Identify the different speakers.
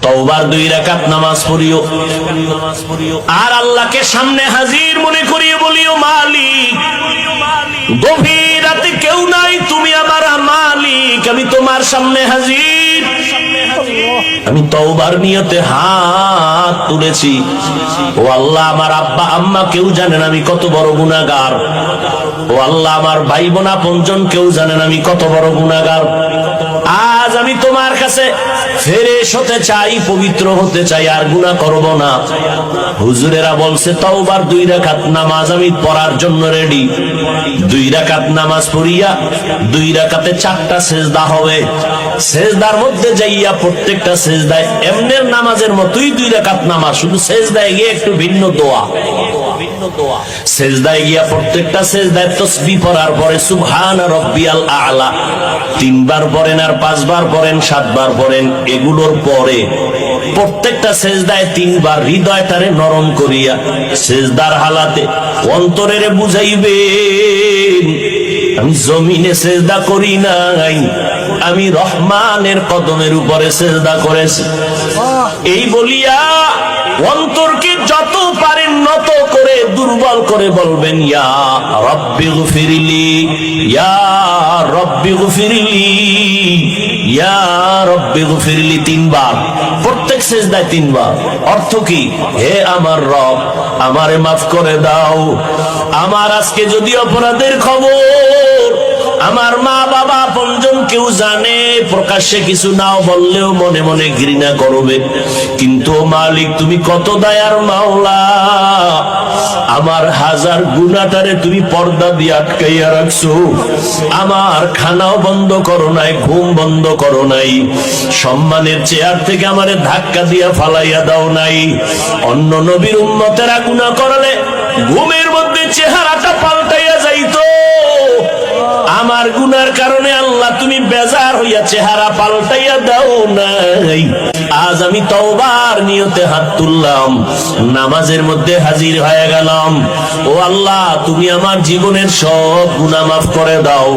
Speaker 1: তওবার 2 রাকাত নামাজ পড়িও, আর আল্লাহকে সামনে হাজির মনে করিয়ে বলিও, মালিক গভীর রাতে কেউ নাই, তুমি আমার মালিক, আমি তোমার সামনে হাজির, আমি তওবার নিয়তে হাত তুলেছি। ও আল্লাহ, আমার আব্বা আম্মা কেউ জানেন আমি কত বড় গুনাহগার। ও আল্লাহ, আমার ভাই বোন আপনজন কেউ জানেন আমি কত বড় গুনাহগার। আজ আমি তোমার কাছে ফ্রেশ হতে চাই, পবিত্র হতে চাই, আর গুনাহ করব না। হুজুরেরা বলছে তওবার 2 রাকাত নামাজ আমি পড়ার জন্য রেডি। 2 রাকাত নামাজ পড়িয়া 2 রাকাতে 4টা সিজদা হবে। সিজদার মধ্যে যাইয়া প্রত্যেকটা সিজদায় এমনের নামাজের মতোই 2 রাকাত নামাজ, শুধু সিজদায় গিয়ে একটু ভিন্ন দোয়া। সিজদায় গিয়া প্রত্যেকটা সিজদায় তাসবিহ পড়ার পরে সুবহানা রাব্বিয়াল আ'লা 3 বার পড়েন, আর 5 বার পড়েন, 7 বার পড়েন। এগুলোর পরে প্রত্যেকটা সিজদায় 3 বার হৃদয়টারে নরম করিয়া সিজদার হালাতে অন্তরেরে বুঝাইবেন, আমি জমিনে সিজদা করি নাই, আমি রহমানের কদমের উপরে সিজদা করেছি। এই বলিয়া অন্তরকে যত পারেন নত করে দুর্বল করে বলবেন, ইয়া রব্বি গফিরলি, ইয়া রব্বি গফিরলি, ইয়া রব্বি গফিরলি 3 বার, প্রত্যেক সিজদায় 3 বার। অর্থ কি? হে আমার রব, আমারে মাফ করে দাও। আমার আজকে যদি অপরাধের খবর আমার মা বাবা আপনজন কেউ জানে, প্রকাশ্যে কিছু নাও বললেও মনে মনে ঘৃণা করবে, কিন্তু মালিক তুমি কত দয়ার মাওলা, আমার হাজার গুনাহটারে তুমি পর্দা দিয়ে আটকাইয়া রাখছো। আমার খানাও বন্ধ করো নাই, ঘুম বন্ধ করো নাই, সম্মানের চেয়ার থেকে আমারে ধাক্কা দিয়া ফালাইয়া দাও নাই। অন্য নবীর উম্মতেরা গুনাহ করলে ঘুমের মধ্যে চেহারাটা পাল্টাইয়া যাইতো, আমার গুনার কারণে আল্লাহ তুমি বেজার হইয়া চেহারা পাল্টাইয়া দাও নাই। আজ আমি তওবার নিয়তে হাত তুললাম, নামাজের মধ্যে হাজির হয়ে গেলাম। ও আল্লাহ, তুমি আমার জীবনের সব গুনাহ মাফ করে দাও।